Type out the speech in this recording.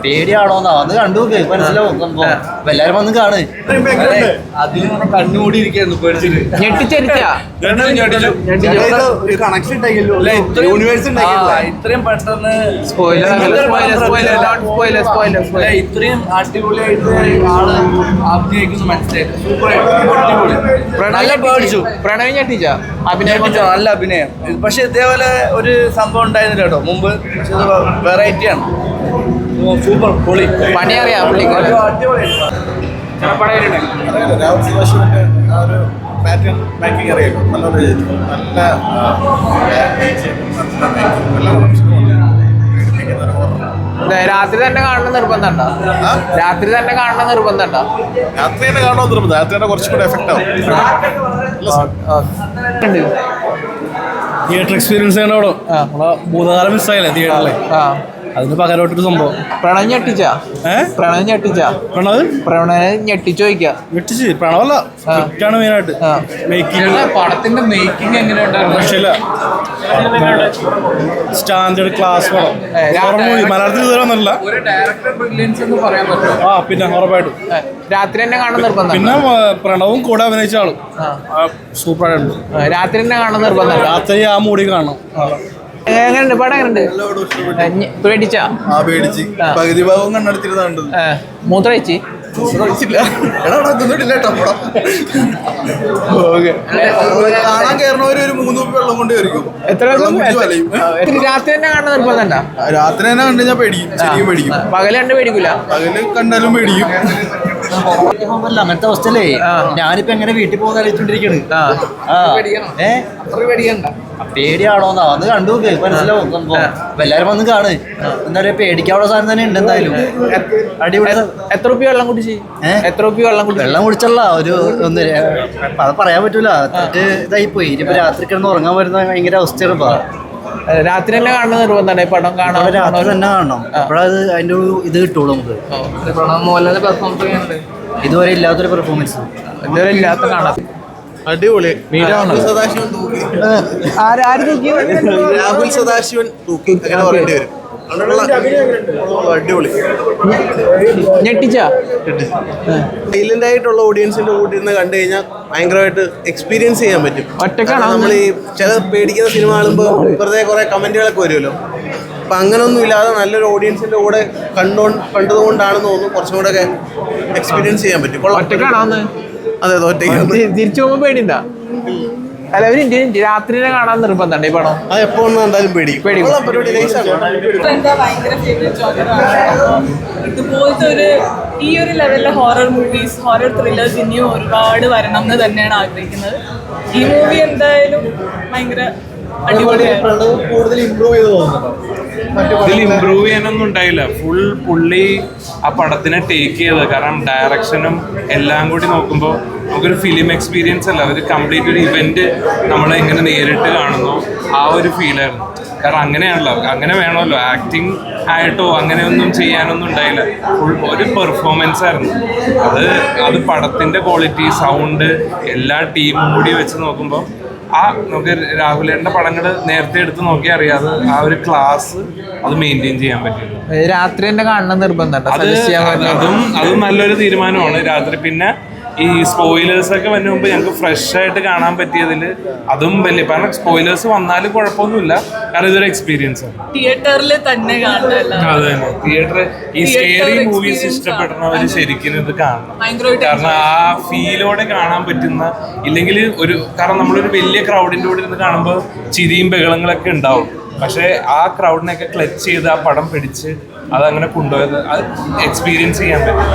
പേടിയാണോന്നാ അത് കണ്ടു മനസ്സിലാവും സംഭവം. എല്ലാരും വന്ന് കാണ്. അതിന് കണ്ണുകൂടി ഇരിക്കുന്നു പേടിച്ചിട്ട്. ഇത്രയും പെട്ടെന്ന് ഇത്രയും അടിപൊളിയായിട്ട് ആള് അഭിനയിക്കുന്നു മനസ്സിലായി. സൂപ്പർ നല്ല പേടിച്ചു. പ്രണവ് ഞെട്ടിച്ച അഭിനയം നല്ല അഭിനയം. പക്ഷെ ഇതേപോലെ ഒരു സംഭവം ഉണ്ടായിരുന്നില്ല കേട്ടോ മുമ്പ്. വെറൈറ്റിയാണ്. സൂപ്പർ പൊളി. പണി അറിയാം രാഹുൽ സദാശിവന്റെ ആ ഒരു പാറ്റേൺ മേക്കിംഗ് അറിയാലോ. നല്ല രാത്രി തന്നെ കാണുന്ന നിർബന്ധമുണ്ടോ? രാത്രി തന്നെ കാണുന്ന നിർബന്ധമുണ്ടോ? രാത്രി തന്നെ കാണുന്ന നിർബന്ധം. രാത്രി തന്നെ കുറച്ചും കൂടെ എഫക്റ്റ് ആവും. തിയേറ്റർ എക്സ്പീരിയൻസ് ചെയ്യണോ? നമ്മളെ ഭൂതകാലം മിസ്സായില്ലേ തിയേറ്ററിലെ, അതിന് പകരമായിട്ടൊരു സംഭവം. പ്രണവ് ഞെട്ടിച്ച ഞെട്ടിച്ച് പ്രണവല്ല സ്ക്രിപ്റ്റാണ് മെയിനായിട്ട്. പടത്തിന്റെ മേക്കിംഗ് എങ്ങനെയുണ്ടായിരുന്നു? രക്ഷയില്ല. സ്റ്റാൻഡേർഡ് ക്ലാസ് പടം. മലയാളത്തിൽ ഇതുവരെ ഒന്നല്ല. പിന്നെ ഉറപ്പായിട്ടും രാത്രി തന്നെ കാണുന്ന നിർബന്ധം. പിന്നെ പ്രണവും കൂടെ അഭിനയിച്ച ആളും സൂപ്പറായിട്ടുണ്ട്. രാത്രി തന്നെ കാണുന്ന നിർബന്ധം. രാത്രി ആ മൂടി കാണണം. എങ്ങനെയുണ്ട് പടം? എങ്ങനെയുണ്ട്? പേടിച്ച പകുതി ഭാഗവും കണ്ണെടുത്തിരുന്നുണ്ട്. മൂത്രയിച്ച് കാണാൻ കയറണവര് ഒരു 3 കുപ്പി വെള്ളം കൊണ്ട് കയറിക്കും. രാത്രി തന്നെ കാണുന്ന നിർബന്ധം. രാത്രി തന്നെ കണ്ടു ഞാൻ പേടിക്കും. ശരിക്കും പേടിക്കും. പകല് കണ്ട് പേടിക്കൂല. പകല് കണ്ടാലും പേടിക്കും. അങ്ങനത്തെ അവസ്ഥയല്ലേ. ഞാനിപ്പോ എങ്ങനെ വീട്ടിൽ പോകുന്ന ആലോചിച്ചോണ്ടിരിക്കണ്. പേടിയാണോന്നാ അത് കണ്ടു മനസ്സിലാവും സംഭവം. എല്ലാരും വന്ന് കാണ്. എന്താ പറയാ പേടിക്കാനുള്ള സാധനം തന്നെ ഉണ്ട് എന്തായാലും. അടിപൊളി. എത്ര റുപ്യ വെള്ളം കുടിച്ച്? വെള്ളം കുടിച്ചല്ല ഒരു അത് പറയാൻ പറ്റൂല. ഇതായി പോയി. ഇനിയിപ്പോ രാത്രി കിടന്ന് ഉറങ്ങാൻ വരുന്ന ഭയങ്കര അവസ്ഥയാണ് ഇപ്പൊ. രാത്രി തന്നെ കാണുന്ന നിർബന്ധമാണ് ഈ പടം കാണാൻ. രാത്രി തന്നെ കാണണം. അപ്പോഴത് അതിന്റെ ഒരു ഇത് കിട്ടുള്ളൂ നമുക്ക്. മോഹൻലാലിന്റെ പെർഫോമൻസ് ഇതുവരെ ഇല്ലാത്തൊരു പെർഫോമൻസ്. ഇതുവരെ ഇല്ലാത്ത കാണാം. അടിപൊളി. രാഹുൽ സദാശിവൻ തൂക്കി അങ്ങനെ പറയേണ്ടി വരും. അടിപൊളി. ഞെട്ടിച്ച സൈലന്റ് ആയിട്ടുള്ള ഓഡിയൻസിന്റെ കൂട്ടി നിന്ന് കണ്ടു കഴിഞ്ഞാൽ ഭയങ്കരമായിട്ട് എക്സ്പീരിയൻസ് ചെയ്യാൻ പറ്റും. ഒറ്റക്കാണോ? നമ്മൾ ഈ ചില പേടിക്കുന്ന സിനിമ കാണുമ്പോൾ വെറുതെ കുറെ കമന്റുകളൊക്കെ വരുമല്ലോ. അപ്പം അങ്ങനൊന്നും ഇല്ലാതെ നല്ലൊരു ഓഡിയൻസിന്റെ കൂടെ കണ്ടതുകൊണ്ടാണെന്ന് തോന്നുന്നു കുറച്ചും കൂടെ ഒക്കെ എക്സ്പീരിയൻസ് ചെയ്യാൻ പറ്റും. ഒറ്റക്കാണോ? അതെ ഒറ്റയ്ക്ക്. തിരിച്ചു പോകുമ്പോൾ പേടിണ്ടാ? അല്ല ഒരു രാത്രി കാണാൻ നിർബന്ധമുണ്ട് ഈ പടം. അത് എപ്പോ ഒന്നും എന്തായാലും പേടിക്കും. ഇതുപോലത്തെ ഈ ഒരു ലെവലിലെ ഹൊറർ മൂവീസ്, ഹൊറർ ത്രില്ലേഴ്സ് ഇനിയും ഒരുപാട് വരണം എന്ന് തന്നെയാണ് ആഗ്രഹിക്കുന്നത്. ഈ മൂവി എന്തായാലും ഭയങ്കര അടിപൊളിയാണ്. കൂടുതൽ ഇമ്പ്രൂവ് ചെയ്ത് തോന്നുന്നുണ്ടോ? ഇതിൽ ഇമ്പ്രൂവ് ചെയ്യാനൊന്നും ഉണ്ടായില്ല. ഫുൾ പുള്ളി ആ പടത്തിനെ ടേക്ക് ചെയ്തത്. കാരണം ഡയറക്ഷനും എല്ലാം കൂടി നോക്കുമ്പോൾ നമുക്കൊരു ഫിലിം എക്സ്പീരിയൻസ് അല്ല, ഒരു കംപ്ലീറ്റ് ഒരു ഇവന്റ് നമ്മളെങ്ങനെ നേരിട്ട് കാണുന്നു ആ ഒരു ഫീലായിരുന്നു. കാരണം അങ്ങനെയാണല്ലോ, അങ്ങനെ വേണമല്ലോ. ആക്ടിങ് ആയിട്ടോ അങ്ങനെയൊന്നും ചെയ്യാനൊന്നും ഉണ്ടായില്ല. ഫുൾ ഒരു പെർഫോമൻസ് ആയിരുന്നു. അത് പടത്തിൻ്റെ ക്വാളിറ്റി, സൗണ്ട്, എല്ലാ ടീമും കൂടി വെച്ച് നോക്കുമ്പോൾ നമുക്ക് രാഹുലേട്ടൻ്റെ പടങ്ങൾ നേരത്തെ എടുത്ത് നോക്കിയാൽ അറിയാതെ ആ ഒരു ക്ലാസ് അത് മെയിൻറ്റെയിൻ ചെയ്യാൻ പറ്റും. രാത്രി തന്നെ കാണുന്ന നിർബന്ധം. അതും നല്ലൊരു തീരുമാനമാണ്. രാത്രി പിന്നെ ഈ സ്പോയിലേഴ്സ് ഒക്കെ വരുന്ന മുമ്പ് ഞങ്ങൾക്ക് ഫ്രഷ് ആയിട്ട് കാണാൻ പറ്റിയതിൽ അതും വലിയ, കാരണം സ്പോയിലേഴ്സ് വന്നാലും കുഴപ്പമൊന്നുമില്ല. കാരണം ഇതൊരു എക്സ്പീരിയൻസ് ആണ്. തിയേറ്ററിൽ തന്നെ കാണണം. അതെ തന്നെ, തിയേറ്റർ ഈ സ്കേറി മൂവീസ് ഇഷ്ടപ്പെടുന്നവർ ശരിക്കും ഇത് കാണണം. കാരണം ആ ഫീലോടെ കാണാൻ പറ്റുന്ന, ഇല്ലെങ്കിൽ കാരണം നമ്മളൊരു വലിയ ക്രൗഡിൻ്റെ കൂടെ ഇരുന്ന് കാണുമ്പോൾ ചിരിയും ബഹളങ്ങളൊക്കെ ഉണ്ടാവും. പക്ഷേ ആ ക്രൗഡിനെയൊക്കെ ക്ലച്ച് ചെയ്ത് ആ പടം പിടിച്ച് അതങ്ങനെ കൊണ്ടുപോയത് അത് എക്സ്പീരിയൻസ് ചെയ്യാൻ പറ്റും.